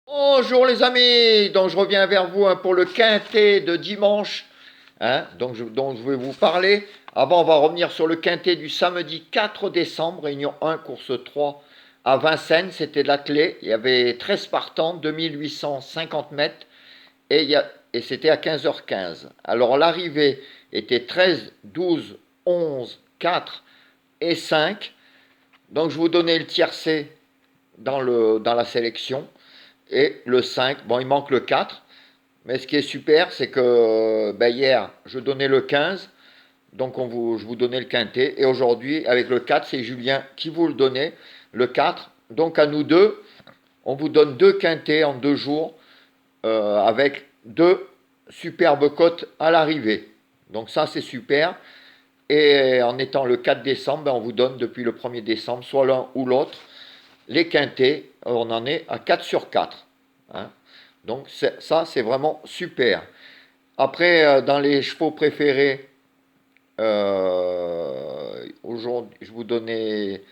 Bonjour les amis, donc je reviens vers vous pour le quintet de dimanche, dont je vais vous parler. Avant, on va revenir sur le quintet du samedi 4 décembre, réunion 1, course 3 à Vincennes, c'était l'attelé. Il y avait 13 partants, 2850 mètres, et c'était à 15h15. Alors l'arrivée était 13, 12, 11, 4 et 5. Donc je vous donnais le tiercé dans la sélection. Et le 5, bon, il manque le 4. Mais ce qui est super, c'est que hier, je donnais le 15. Donc je vous donnais le quintet. Et aujourd'hui, avec le 4, c'est Julien qui vous le donnait, le 4. Donc à nous deux, on vous donne deux quintets en 2 jours, avec deux superbes cotes à l'arrivée. Donc ça, c'est super. Et en étant le 4 décembre, on vous donne depuis le 1er décembre, soit l'un ou l'autre, les quintets. On en est à 4 sur 4. Hein. Donc ça, c'est vraiment super. Après, dans les chevaux préférés, aujourd'hui, je vous donnais,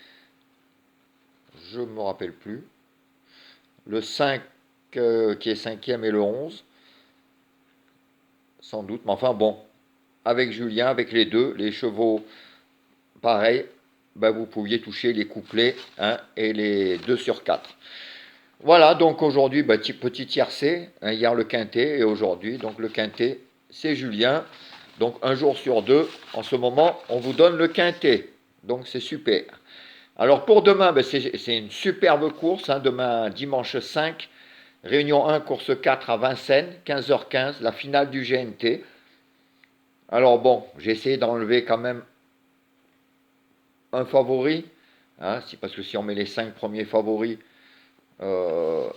je ne me rappelle plus, le 5 qui est cinquième et le 11, sans doute. Mais enfin bon, avec Julien, avec les deux, les chevaux, pareil, ben vous pouviez toucher les couplets, et les 2 sur 4. Voilà, donc aujourd'hui, petit tiercé, hier le quintet, et aujourd'hui, donc le quintet, c'est Julien. Donc un jour sur deux, en ce moment, on vous donne le quintet. Donc c'est super. Alors pour demain, c'est une superbe course. Demain, dimanche 5, réunion 1, course 4 à Vincennes, 15h15, la finale du GNT. Alors bon, j'ai essayé d'enlever quand même un favori. Parce que si on met les 5 premiers favoris, euh,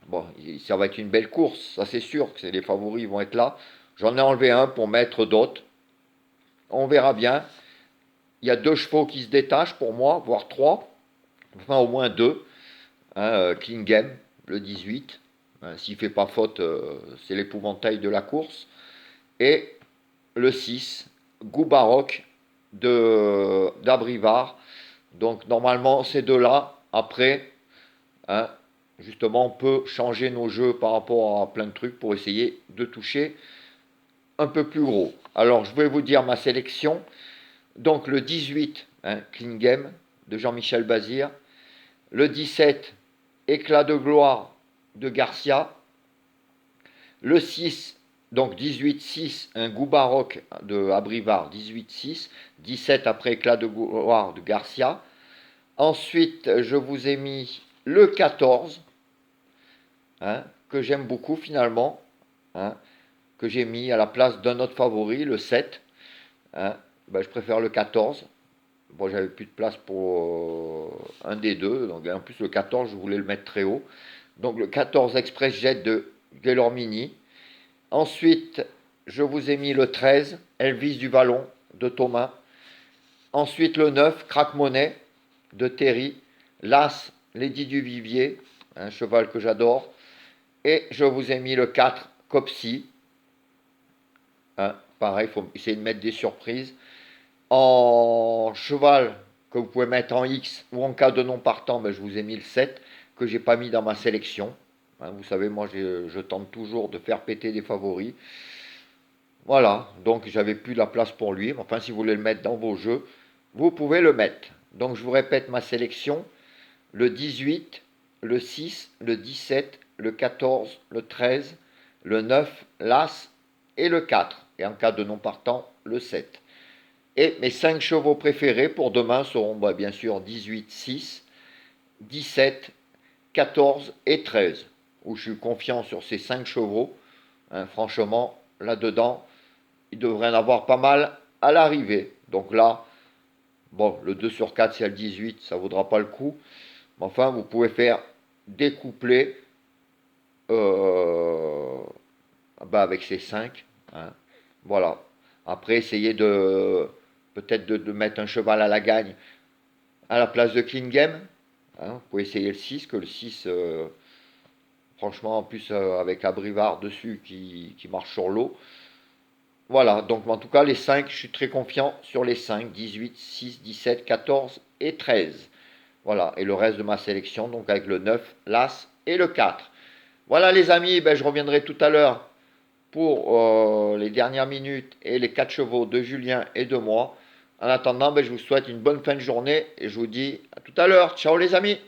bon, ça va être une belle course, ça c'est sûr que les favoris vont être là. J'en ai enlevé un pour mettre d'autres. On verra bien. Il y a deux chevaux qui se détachent pour moi, voire trois, enfin au moins deux. Klingem, le 18. S'il ne fait pas faute, c'est l'épouvantail de la course. Et le 6, Goubarok d'Abrivard. Donc normalement, ces deux-là, après, hein, justement, on peut changer nos jeux par rapport à plein de trucs pour essayer de toucher un peu plus gros. Alors, je vais vous dire ma sélection. Donc, le 18, Klingem, de Jean-Michel Bazir. Le 17, Éclat de gloire, de Garcia. Le 6, donc 18-6, un goût baroque de Abrivard, 18-6. 17 après Éclat de gloire de Garcia. Ensuite, je vous ai mis le 14, que j'aime beaucoup finalement, hein, que j'ai mis à la place d'un autre favori, le 7. Je préfère le 14. Bon, j'avais plus de place pour un des deux. Donc, en plus, le 14, je voulais le mettre très haut. Donc, le 14 Express Jet de Gelormini. Ensuite, je vous ai mis le 13 Elvis du Vallon de Thomas. Ensuite, le 9 Crack Monnaie de Terry. L'As Lady du Vivier, un cheval que j'adore. Et je vous ai mis le 4 Copsy. Pareil, il faut essayer de mettre des surprises. En cheval que vous pouvez mettre en X ou en cas de non partant, je vous ai mis le 7 que j'ai pas mis dans ma sélection. Vous savez, moi je tente toujours de faire péter des favoris. Voilà, donc j'avais plus la place pour lui. Enfin, si vous voulez le mettre dans vos jeux, vous pouvez le mettre. Donc je vous répète ma sélection. Le 18, le 6, le 17, le 14, le 13, le 9, l'As et le 4. Et en cas de non partant, le 7. Et mes 5 chevaux préférés pour demain seront bien sûr 18, 6, 17, 14 et 13. Où je suis confiant sur ces 5 chevaux. Franchement, là-dedans, il devrait en avoir pas mal à l'arrivée. Donc là, bon, le 2 sur 4, c'est le 18, ça ne vaudra pas le coup. Mais enfin, vous pouvez faire des couplets euh, avec ces 5. Voilà. Après, essayez de peut-être de mettre un cheval à la gagne à la place de Klingem. Vous pouvez essayer le 6, que le 6, franchement, en plus avec Abrivard dessus qui marche sur l'eau. Voilà, donc en tout cas, les 5, je suis très confiant sur les 5, 18, 6, 17, 14 et 13. Voilà, et le reste de ma sélection, donc avec le 9, l'As et le 4. Voilà les amis, ben, je reviendrai tout à l'heure pour les dernières minutes et les 4 chevaux de Julien et de moi. En attendant, ben, je vous souhaite une bonne fin de journée et je vous dis à tout à l'heure. Ciao les amis.